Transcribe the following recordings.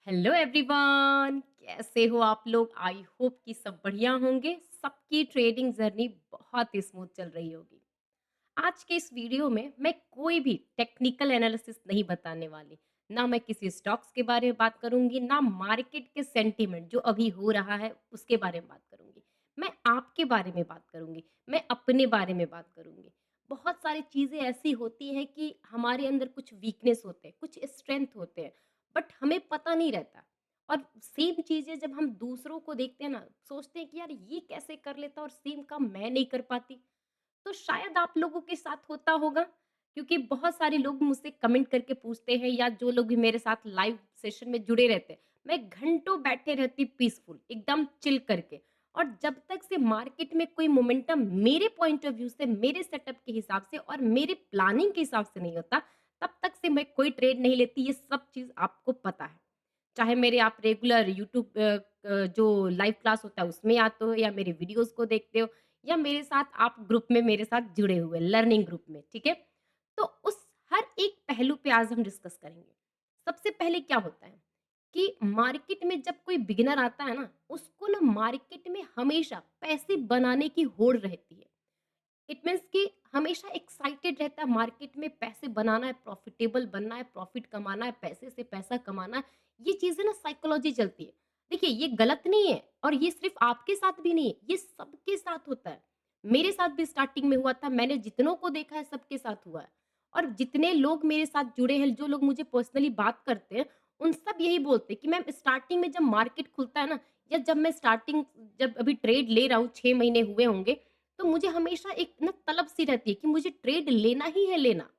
Hello everyone, कैसे हो आप लोग? आई होप कि सब बढ़िया होंगे। सबकी ट्रेडिंग जर्नी बहुत ही स्मूथ चल रही होगी। आज के इस वीडियो में मैं कोई भी टेक्निकल एनालिसिस नहीं बताने वाली। ना मैं किसी स्टॉक्स के बारे में बात करूंगी, ना मार्केट के सेंटीमेंट जो अभी हो रहा है उसके बारे में बात करूंगी। मैं आपके बारे में बात करूंगी, मैं अपने बारे में बात करूंगी। बहुत सारी चीजें ऐसी होती हैं कि हमारे अंदर कुछ वीकनेस होते हैं, कुछ स्ट्रेंथ होते हैं, बट हमें पता नहीं रहता। और सेम चीजें जब हम दूसरों को देखते हैं ना, सोचते हैं कि यार ये कैसे कर लेता और सेम काम मैं नहीं कर पाती। तो शायद आप लोगों के साथ होता होगा, क्योंकि बहुत सारे लोग मुझसे कमेंट करके पूछते हैं, या जो लोग भी मेरे साथ लाइव सेशन में जुड़े रहते हैं, मैं घंटों बैठे रहती पीसफुल एकदम चिल करके। और जब तक से मार्केट में कोई मोमेंटम मेरे पॉइंट ऑफ व्यू से, मेरे सेटअप के हिसाब से और मेरे प्लानिंग के हिसाब से नहीं होता, तब तक से मैं कोई ट्रेड नहीं लेती। ये सब चीज आपको पता है। चाहे मेरे आप रेगुलर यूट्यूब जो लाइव क्लास होता है उसमें आते हो, या मेरे वीडियोस को देखते हो, या मेरे साथ आप ग्रुप में मेरे साथ जुड़े हुए लर्निंग ग्रुप में, ठीक है? तो उस हर एक पहलू पे आज हम डिस्कस करेंगे। सबसे पहले क्या होता है कि मार्केट में जब कोई बिगिनर आता है ना, उसको ना मार्केट में हमेशा पैसे बनाने की होड़ रहती है। इट मीन्स कि हमेशा एक्साइटेड रहता है, मार्केट में पैसे बनाना है, प्रॉफिटेबल बनना है, प्रॉफिट कमाना है, पैसे से पैसा कमाना है। ये चीजें ना साइकोलॉजी चलती है। देखिए, ये गलत नहीं है, और ये सिर्फ आपके साथ भी नहीं है, ये सबके साथ होता है। मेरे साथ भी स्टार्टिंग में हुआ था। मैंने जितनों को देखा है सबके साथ हुआ है। और जितने लोग मेरे साथ जुड़े हैं, जो लोग मुझे पर्सनली बात करते हैं, उन सब यही बोलते हैं कि मैम, स्टार्टिंग में जब मार्केट खुलता है ना, या जब मैं स्टार्टिंग, जब अभी ट्रेड ले रहा हूँ, 6 महीने हुए होंगे, तो मुझे हमेशा एक ना तलब सी रहती है कि मुझे ट्रेड लेना ही है, लेना।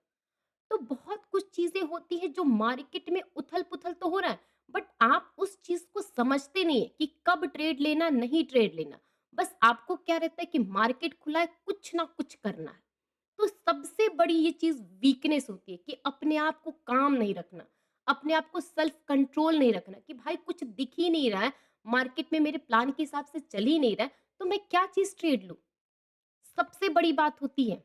तो बहुत कुछ चीजें होती है जो मार्केट में उथल-पुथल तो हो रहा है, बट आप उस चीज को समझते नहीं है कि कब ट्रेड लेना, नहीं ट्रेड लेना। बस आपको क्या रहता है कि मार्केट खुला है, कुछ ना कुछ करना है। तो सबसे बड़ी ये चीज वीकनेस होती है कि अपने आप को काम नहीं रखना, अपने आप को सेल्फ कंट्रोल नहीं रखना, कि भाई कुछ दिख ही नहीं रहा है, मार्केट में मेरे प्लान के हिसाब से चल ही नहीं रहा है, तो मैं क्या चीज ट्रेड लूं? सबसे बड़ी बात होती है।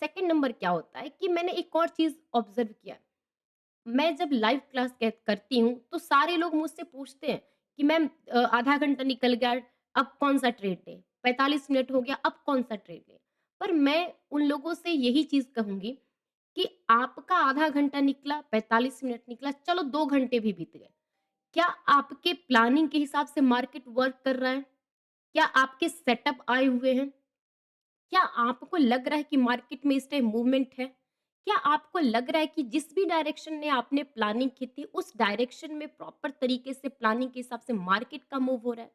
सेकंड नंबर क्या होता है कि मैंने एक और चीज़ ऑब्ज़र्व किया। मैं जब लाइव क्लास करती हूँ, तो सारे लोग मुझसे पूछते हैं कि मैम, आधा घंटा निकल गया, अब कौन-सा ट्रेड लें? 45 मिनट हो गया, अब कौन-सा ट्रेड लें? पर मैं उन लोगों से यही चीज़ कहूँगी कि आपका आधा घंटा निकला, 45 मिनट निकला, चलो 2 घंटे भी बीत गए। क्या आपके प्लानिंग के हिसाब से मार्केट वर्क कर रहा है? क्या आपके सेटअप आए हुए हैं? क्या आपको लग रहा है कि मार्केट में इस टाइम मूवमेंट है? क्या आपको लग रहा है कि जिस भी डायरेक्शन में आपने प्लानिंग की थी, उस डायरेक्शन में प्रॉपर तरीके से प्लानिंग के हिसाब से मार्केट का मूव हो रहा है?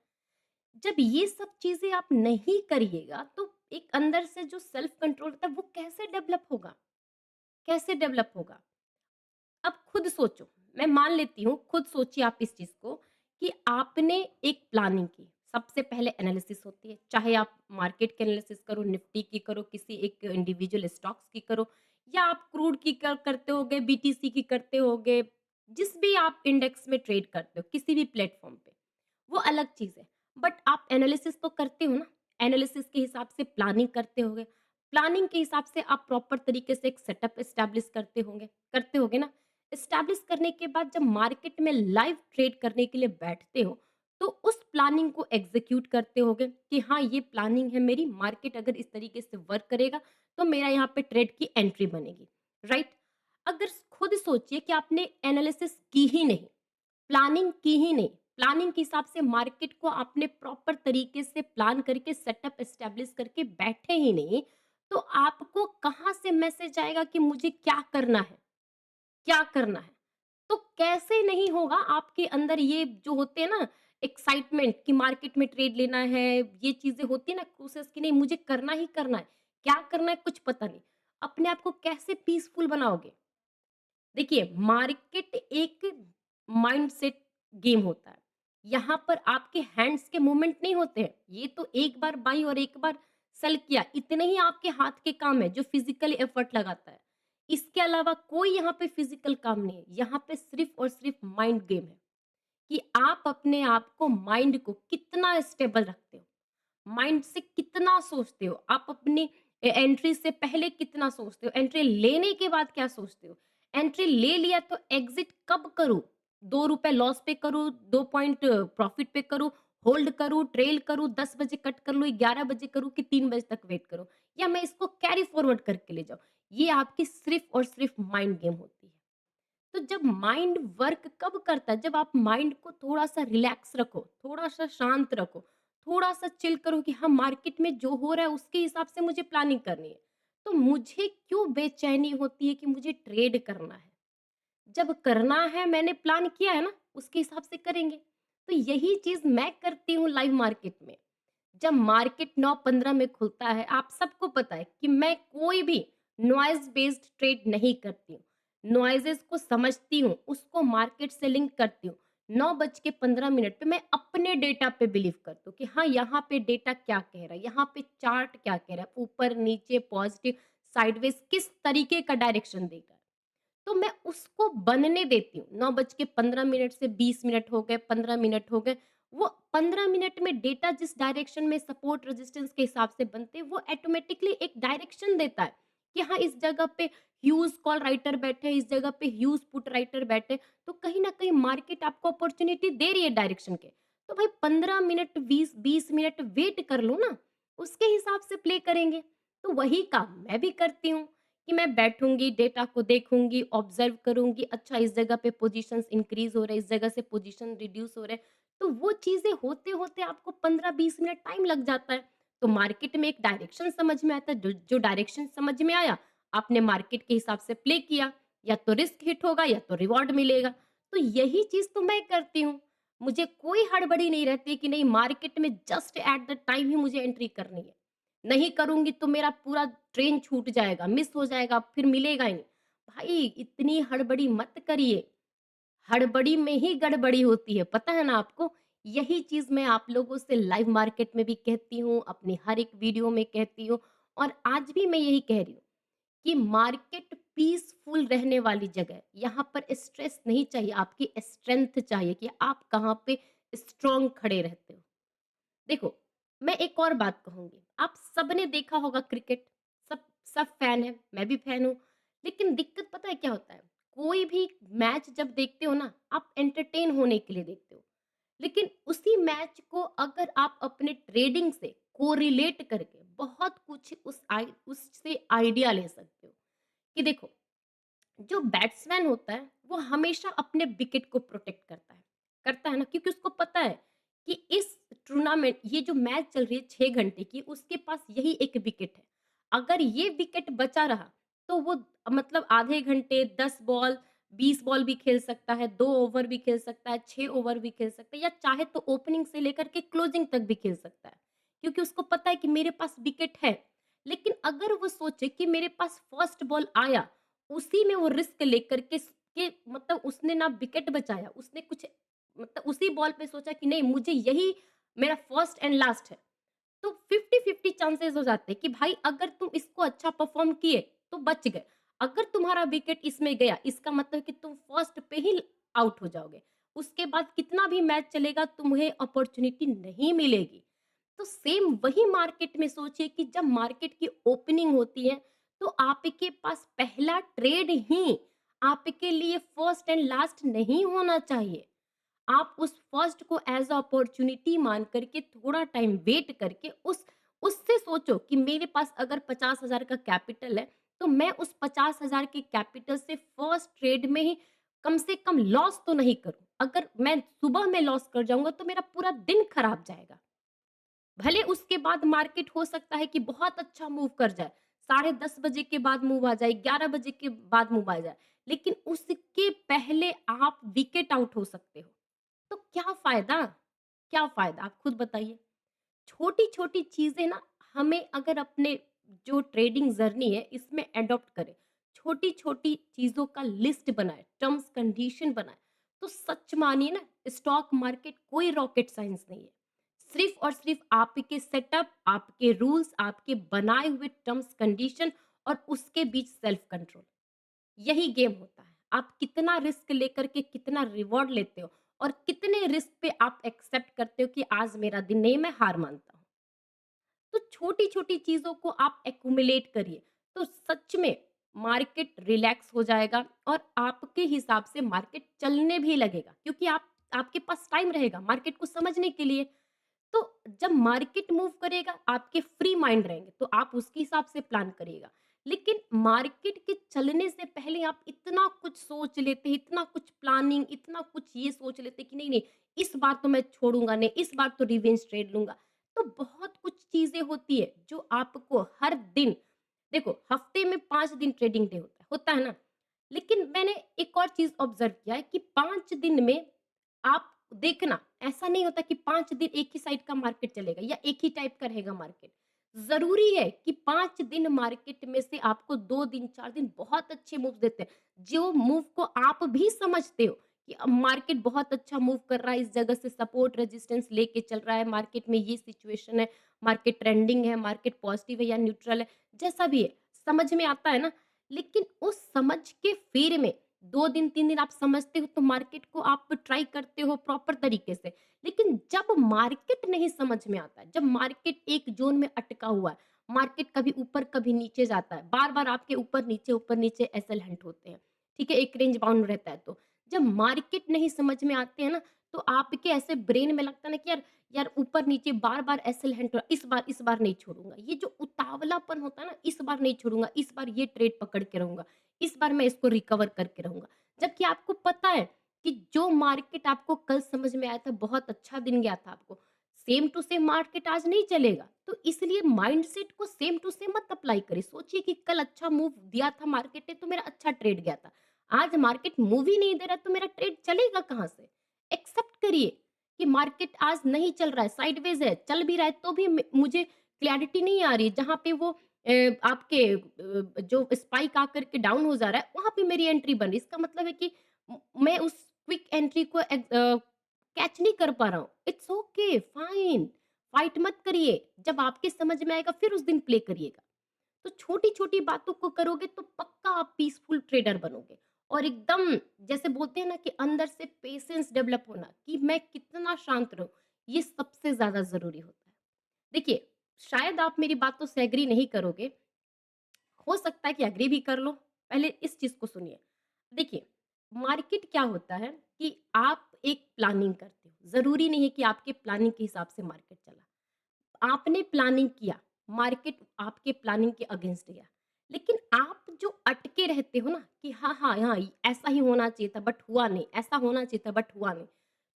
जब ये सब चीज़ें आप नहीं करिएगा, तो एक अंदर से जो सेल्फ कंट्रोल होता है, वो कैसे डेवलप होगा? कैसे डेवलप होगा? अब खुद सोचो, मैं मान लेती हूँ, खुद सोचिए आप इस चीज़ को कि आपने एक प्लानिंग की। सबसे पहले एनालिसिस होती है, चाहे आप मार्केट की एनालिसिस करो, निफ्टी की करो, किसी एक इंडिविजुअल स्टॉक्स की करो, या आप क्रूड की करते होगे, बीटीसी की करते होगे, जिस भी आप इंडेक्स में ट्रेड करते हो, किसी भी प्लेटफ़ॉर्म पे, वो अलग चीज़ है। बट आप एनालिसिस तो करते हो ना, एनालिसिस के हिसाब से प्लानिंग करते होगे। प्लानिंग के हिसाब से आप प्रॉपर तरीके से एक सेटअप एस्टेब्लिश करते होगे ना। एस्टेब्लिश करने के बाद जब मार्केट में लाइव ट्रेड करने के लिए बैठते हो, तो उस प्लानिंग को एग्ज़ीक्यूट करते होगे कि हाँ, ये प्लानिंग है मेरी, मार्केट अगर इस तरीके से वर्क करेगा, तो मेरा यहाँ पे ट्रेड की एंट्री बनेगी, राइट? अगर खुद सोचिए कि आपने एनालिसिस की ही नहीं, प्लानिंग की ही नहीं, प्लानिंग के हिसाब से मार्केट को आपने प्रॉपर तरीके से प्लान करके सेटअप एस्टेब्लिश करके बैठे ही नहीं, तो आपको कहाँ से मैसेज आएगा कि मुझे क्या करना है? क्या करना है? तो कैसे नहीं होगा आपके अंदर ये जो होते हैं ना एक्साइटमेंट कि मार्केट में ट्रेड लेना है, ये चीज़ें होती है ना प्रोसेस कि नहीं, मुझे करना ही करना है। क्या करना है कुछ पता नहीं। अपने आप को कैसे पीसफुल बनाओगे? देखिए, मार्केट एक माइंडसेट गेम होता है। यहाँ पर आपके हैंड्स के मूवमेंट नहीं होते हैं। ये तो एक बार बाई और एक बार सेल किया, इतने ही आपके हाथ के काम है जो फिज़िकली एफर्ट लगाता है। इसके अलावा कोई यहाँ पे फिज़िकल काम नहीं है। यहाँ पे सिर्फ़ और सिर्फ़ माइंड गेम है कि आप अपने आप को, माइंड को कितना स्टेबल रखते हो। माइंड से कितना सोचते हो? आप अपनी एंट्री से पहले कितना सोचते हो? एंट्री लेने के बाद क्या सोचते हो? एंट्री ले लिया तो एग्ज़िट कब करूँ? ₹2 लॉस पे करूँ, 2 पॉइंट प्रॉफिट पे करूँ, होल्ड करूँ, ट्रेल करूँ, 10 बजे कट कर लूँ, 11 बजे करूँ कि 3 बजे तक वेट करूँ या मैं इसको कैरी फॉरवर्ड करके ले जाऊँ। ये आपकी सिर्फ़ और सिर्फ़ माइंड गेम होती है। तो जब माइंड वर्क कब करता है? जब आप माइंड को थोड़ा-सा रिलैक्स रखो, थोड़ा-सा शांत रखो, थोड़ा-सा चिल करो कि हाँ, मार्केट में जो हो रहा है उसके हिसाब से मुझे प्लानिंग करनी है। तो मुझे क्यों बेचैनी होती है कि मुझे ट्रेड करना है? जब करना है मैंने प्लान किया है ना, उसके हिसाब से करेंगे। तो यही चीज़ मैं करती हूँ लाइव मार्केट में। जब मार्केट 9:15 में खुलता है, आप सबको पता है कि मैं कोई भी नॉइज़ बेस्ड ट्रेड नहीं करती हूँ। नॉइज़ेज़ को समझती हूँ, उसको मार्केट से लिंक करती हूँ। 9:15 पे मैं अपने डेटा पे बिलीव करती हूँ कि हाँ, यहाँ पे डेटा क्या कह रहा है, यहाँ पे चार्ट क्या कह रहा है, ऊपर, नीचे, पॉज़िटिव, साइडवेज़ किस तरीके का डायरेक्शन देगा। तो मैं उसको बनने देती हूँ। 9:15 से 20 मिनट हो गए, 15 मिनट हो गए, वो 15 मिनट में डेटा जिस डायरेक्शन में सपोर्ट रेजिस्टेंस के हिसाब से बनते हैं, वो ऑटोमैटिकली एक डायरेक्शन देता है कि हाँ, इस जगह पे ह्यूज कॉल राइटर बैठे हैं, इस जगह पे ह्यूज पुट राइटर बैठे हैं। तो कहीं न कहीं मार्केट आपको अपॉर्च्युनिटी दे रही है डायरेक्शन के। तो भाई 15 मिनट, 20 मिनट वेट कर लो ना, उसके हिसाब से प्ले करेंगे। तो वही काम मैं भी करती हूँ। कि मैं बैठूँगी, डेटा को देखूँगी, ऑब्ज़र्व करूँगी, अच्छा इस जगह पे पोज़ीशंस इंक्रीज़ हो रहे हैं, इस जगह से पोज़ीशन रिड्यूस हो रहे हैं। तो वो चीज़ें होते-होते आपको 15-20 मिनट टाइम लग जाता है। तो मार्केट में एक डायरेक्शन समझ में आता है, जो जो डायरेक्शन समझ में आया, आपने मार्केट के हिसाब से प्ले किया, या तो रिस्क हिट होगा या तो रिवॉर्ड मिलेगा। तो यही चीज़ तो मैं करती हूँ। मुझे कोई हड़बड़ी नहीं रहती कि नहीं मार्केट में जस्ट एट द टाइम ही मुझे एंट्री करनी है। नहीं करूँगी तो मेरा पूरा ट्रेन छूट जाएगा, मिस हो जाएगा, फिर मिलेगा ही नहीं। भाई इतनी हड़बड़ी मत करिए, हड़बड़ी में ही गड़बड़ी होती है, पता है ना आपको? यही चीज़ मैं आप लोगों से लाइव मार्केट में भी कहती हूँ, अपनी हर एक वीडियो में कहती हूँ और आज भी मैं यही कह रही हूँ कि मार्केट पीसफुल रहने वाली जगह है। यहाँ पर स्ट्रेस नहीं चाहिए, आपकी स्ट्रेंथ चाहिए कि आप कहाँ पे स्ट्रॉन्ग खड़े रहते हो। देखो, मैं एक और बात कहूँगी, आप सबने देखा होगा क्रिकेट, सब सब फैन हैं, मैं भी फैन हूँ। लेकिन दिक्कत पता है क्या होता है? कोई भी मैच जब देखते हो ना, आप एंटरटेन होने के लिए देखते हो। लेकिन उसी मैच को अगर आप अपने ट्रेडिंग से कोरिलेट करके बहुत कुछ उससे आइडिया ले सकते हो, कि देखो जो बैट्समैन होता है, वो हमेशा अपने विकेट को प्रोटेक्ट करता है ना क्योंकि उसको पता है कि इस टूर्नामेंट ये जो मैच चल रही है 6 घंटे की, उसके पास यही 1 विकेट है। अगर ये विकेट बचा रहा, तो वो मतलब आधे घंटे, 10 बॉल, 20 बॉल भी खेल सकता है, 2 ओवर भी खेल सकता है, 6 ओवर भी खेल सकता है या चाहे तो ओपनिंग से लेकर के क्लोजिंग तक भी खेल सकता है। क्योंकि उसको पता है कि मेरे पास विकेट है। लेकिन अगर वो सोचे कि मेरे पास फर्स्ट बॉल आया, उसी में वो रिस्क लेकर के मतलब उसने ना विकेट बचाया, उसने कुछ मतलब उसी बॉल पे सोचा कि नहीं मुझे यही मेरा फर्स्ट एंड लास्ट है। तो 50-50 चांसेस हो जाते हैं कि भाई अगर तुम इसको अच्छा परफॉर्म किए तो बच गए। अगर तुम्हारा विकेट इसमें गया इसका मतलब कि तुम फर्स्ट पे ही आउट हो जाओगे। उसके बाद कितना भी मैच चलेगा तुम्हें अपॉर्च्युनिटी नहीं मिलेगी। तो सेम वही मार्केट में सोचिए कि जब मार्केट की ओपनिंग होती है तो आपके पास पहला ट्रेड ही आपके लिए फर्स्ट एंड लास्ट नहीं होना चाहिए। आप उस फर्स्ट को एज़ अ अपॉर्च्युनिटी मान करके थोड़ा टाइम वेट करके उससे सोचो कि मेरे पास अगर 50,000 का कैपिटल है, तो मैं उस 50,000 के कैपिटल से फर्स्ट ट्रेड में ही कम से कम लॉस तो नहीं करूँ। अगर मैं सुबह में लॉस कर जाऊँगा तो मेरा पूरा दिन खराब जाएगा। भले उसके बाद मार्केट हो सकता है कि बहुत अच्छा मूव कर जाए, साढ़े 10 बजे के बाद मूव आ जाए, 11 बजे के बाद मूव आ जाए, लेकिन उसके पहले आप विकेट आउट हो सकते हो। तो क्या फ़ायदा? क्या फ़ायदा? आप खुद बताइए। छोटी-छोटी चीज़ें ना हमें अगर अपने जो ट्रेडिंग जर्नी है इसमें एडॉप्ट करें, छोटी-छोटी चीज़ों का लिस्ट बनाएँ, टर्म्स कंडीशन बनाएँ, तो सच मानिए ना स्टॉक मार्केट कोई रॉकेट साइंस नहीं है। सिर्फ़ और सिर्फ़ आपके सेटअप, आपके रूल्स, आपके बनाए हुए टर्म्स कंडीशन और उसके बीच सेल्फ कंट्रोल। यही गेम होता है। आप कितना रिस्क लेकर के कितना रिवॉर्ड लेते हो और कितने रिस्क पे आप एक्सेप्ट करते हो कि आज मेरा दिन नहीं मैं हार मानता हूँ। तो छोटी-छोटी चीज़ों को आप एक्युमुलेट करिए। तो सच में मार्केट रिलैक्स हो जाएगा और आपके हिसाब से मार्केट चलने भी लगेगा क्योंकि आप आपके पास टाइम रहेगा मार्केट को समझने के लिए। तो जब मार्केट मूव करेगा, आपके फ्री माइंड रहेंगे, तो आप उसके हिसाब से प्लान करिएगा। लेकिन मार्केट के चलने से पहले आप इतना कुछ सोच लेते हैं, इतना कुछ प्लानिंग, इतना कुछ ये सोच लेते हैं कि नहीं, नहीं, इस बार तो मैं छोड़ूँगा नहीं, इस बार तो रिवेंज ट्रेड लूँगा। तो बहुत कुछ चीज़ें होती है, जो आपको हर दिन देखो, हफ्ते में 5 दिन ट्रेडिंग डे होता है ना? लेकिन मैंने एक और चीज़ ऑब्ज़र्व किया है कि 5 दिन में आप देखना, ऐसा नहीं होता कि 5 दिन एक ही साइड का मार्केट चलेगा या एक ही टाइप का रहेगा मार्केट। ज़रूरी है कि 5 दिन मार्केट में से आपको 2 दिन, 4 दिन बहुत अच्छे मूव्स देते हैं, जो मूव को आप भी समझते हो कि अब मार्केट बहुत अच्छा मूव कर रहा है, इस जगह से सपोर्ट रेजिस्टेंस लेके चल रहा है, मार्केट में ये सिचुएशन है, मार्केट ट्रेंडिंग है, मार्केट पॉजिटिव है या न्यूट्रल है, जैसा भी है, समझ में आता है ना? लेकिन उस समझ के फेर में 2 दिन, 3 दिन आप समझते हो तो मार्केट को आप ट्राई करते हो प्रॉपर तरीके से। लेकिन जब मार्केट नहीं समझ में आता है, जब मार्केट एक ज़ोन में अटका हुआ है, मार्केट कभी ऊपर कभी नीचे जाता है, बार-बार आपके ऊपर नीचे एसएल हंट होते हैं, ठीक है? एक रेंज बाउंड रहता है तो। जब मार्केट नहीं समझ में आते हैं ना, तो आपके ऐसे ब्रेन में लगता है ना कि यार यार ऊपर-नीचे बार-बार एसएल हंट हो रहा है, इस बार नहीं छोड़ूँगा। ये जो उतावलापन होता है ना, इस बार नहीं छोड़ूँगा, इस बार ये ट्रेड पकड़ के रहूँगा, इस बार मैं इसको रिकवर करके रहूँगा। जबकि आपको पता है कि जो मार्केट आपको कल समझ में आया था, बहुत अच्छा दिन गया था आपको, सेम टू सेम मार्केट आज नहीं चलेगा। तो इसलिए माइंडसेट को सेम टू सेम मत अप्लाई करिए। सोचिए कि कल अच्छा मूव दिया था मार्केट ने तो मेरा अच्छा ट्रेड गया था। आज मार्केट मूव ही नहीं दे रहा तो मेरा ट्रेड चलेगा कहाँ से? एक्सेप्ट करिए कि मार्केट आज नहीं चल रहा है, साइडवेज़ है, चल भी रहा है तो भी मुझे क्लैरिटी नहीं आ रही है। जहाँ पे वो आपके जो स्पाइक आकर के डाउन हो जा रहा है, वहाँ पे मेरी एंट्री बन रही है। इसका मतलब है कि मैं उस क्विक एंट्री को कैच नहीं कर पा रहा हूँ। इट्स ओके, फाइन, फाइट मत करिए। जब आपके समझ में आएगा फिर उस दिन प्ले करिएगा। तो छोटी-छोटी बातों को करोगे तो पक्का आप पीसफुल ट्रेडर बनोगे और एकदम जैसे बोलते हैं ना कि अंदर से पेशेंस डेवलप होना कि मैं कितना शांत रहूँ, ये सबसे ज़्यादा ज़रूरी होता है। देखिए, शायद आप मेरी बातों से एग्री नहीं करोगे, हो सकता है कि एग्री भी कर लो। पहले इस चीज़ को सुनिए। देखिए, मार्केट क्या होता है कि आप एक प्लानिंग करते हो। ज़रूरी नहीं है कि आपके प्लानिंग के हिसाब से मार्केट चला। आपने प्लानिंग किया, मार्केट आपके प्लानिंग के अगेंस्ट गया। लेकिन आप जो अटके रहते हो ना कि हाँ, हाँ, हाँ, ऐसा ही होना चाहिए था बट हुआ नहीं, ऐसा होना चाहिए था बट हुआ नहीं।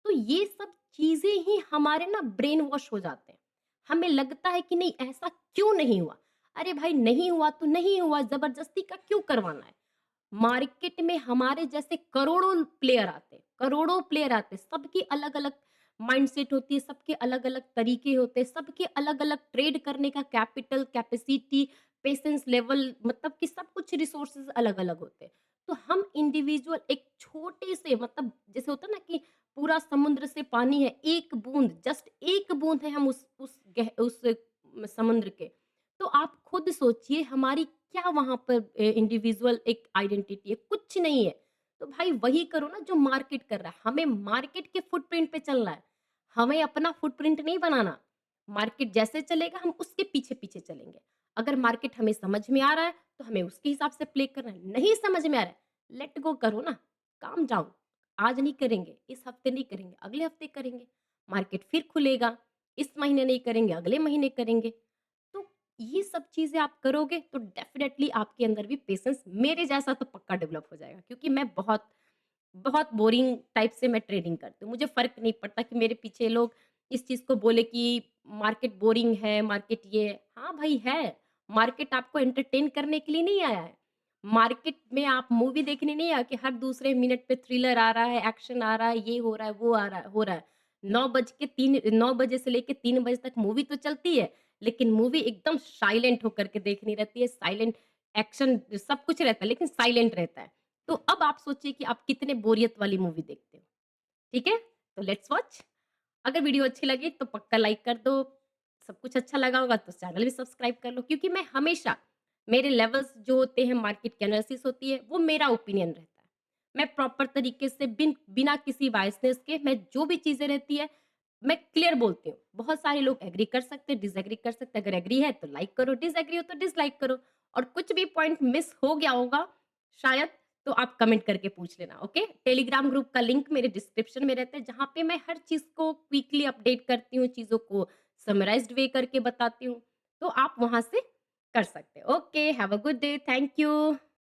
तो ये सब चीज़ें ही हमारे ना ब्रेन वॉश हो जाते हैं। हमें लगता है कि नहीं ऐसा क्यों नहीं हुआ? अरे भाई नहीं हुआ तो नहीं हुआ, ज़बरदस्ती का क्यों करवाना है? मार्केट में हमारे जैसे करोड़ों प्लेयर आते हैं, सबकी अलग-अलग माइंडसेट होती है, सबके अलग-अलग तरीके होते हैं, सबके अलग-अलग ट्रेड करने का कैपिटल, कैपेसिटी, पेशेंस लेवल मतलब कि सब कुछ रिसोर्सेज़ अलग-अलग होते हैं। तो हम इंडिविजुअल एक छोटे से मतलब जैसे होता है ना कि पूरा समुद्र से पानी है, एक बूँद जस्ट एक बूँद है हम उस समुद्र के। तो आप खुद सोचिए हमारी क्या वहाँ पर इंडिविजुअल एक आइडेंटिटी है, कुछ नहीं है। तो भाई वही करो ना जो मार्केट कर रहा है। हमें मार्केट के फुटप्रिंट पे चलना है, हमें अपना फुटप्रिंट नहीं बनाना। मार्केट जैसे चलेगा हम उसके पीछे-पीछे चलेंगे। अगर मार्केट हमें समझ में आ रहा है, तो हमें उसके हिसाब से प्ले करना है। नहीं समझ में आ रहा है, लेट गो करो ना, काम डाउन। आज नहीं करेंगे, इस हफ्ते नहीं करेंगे, अगले हफ्ते करेंगे। मार्केट फिर खुलेगा, इस महीने नहीं करेंगे, अगले महीने करेंगे। तो ये सब चीज़ें आप करोगे तो डेफ़िनेटली आपके अंदर भी पेशेंस मेरे जैसा तो पक्का डेवलप हो जाएगा क्योंकि मैं बहुत, बहुत बोरिंग टाइप से मैं ट्रेडिंग करती हूँ। मुझे फ़र्क नहीं पड़ता कि मेरे पीछे लोग इस चीज़ को बोले कि मार्केट बोरिंग है, मार्केट ये है। हाँ भाई है, मार्केट आपको एंटरटेन करने के लिए नहीं आया है। मार्केट में आप मूवी देखने नहीं आए कि हर दूसरे मिनट पे थ्रिलर आ रहा है, एक्शन आ रहा है, ये हो रहा है, वो आ रहा है हो रहा है। 9 बजे से लेके 3 बजे तक मूवी तो चलती है, लेकिन मूवी एकदम साइलेंट होकर के देखनी रहती है, साइलेंट एक्शन सब कुछ रहता है, लेकिन साइलेंट रहता है। तो अब आप सोचिए कि आप कितने बोरियत वाली मूवी देखते हो, ठीक है? तो लेट्स वॉच। अगर वीडियो अच्छी लगी तो पक्का लाइक कर दो, सब कुछ अच्छा लगा होगा तो चैनल भी सब्सक्राइब कर लो क्योंकि मैं हमेशा मेरे लेवल्स जो होते हैं मार्केट की एनालिसिस होती है, वो मेरा ओपिनियन रहता है। मैं प्रॉपर तरीके से बिना किसी बायसनेस के मैं जो भी चीज़ें रहती है, मैं क्लियर बोलती हूँ। बहुत सारे लोग एग्री कर सकते हैं, डिसएग्री कर सकते हैं। अगर एग्री है तो लाइक करो, डिसएग्री हो तो डिसलाइक करो और कुछ भी पॉइंट मिस हो गया होगा शायद, तो आप कमेंट करके पूछ लेना, ओके? टेलीग्राम ग्रुप का लिंक मेरे डिस्क्रिप्शन में रहता है, जहाँ पे मैं हर चीज़ को क्विकली अपडेट करती हूँ, चीज़ों को समराइज़्ड वे करके बताती हूँ, तो आप वहाँ से कर सकते हैं। Okay, have a good day, thank you.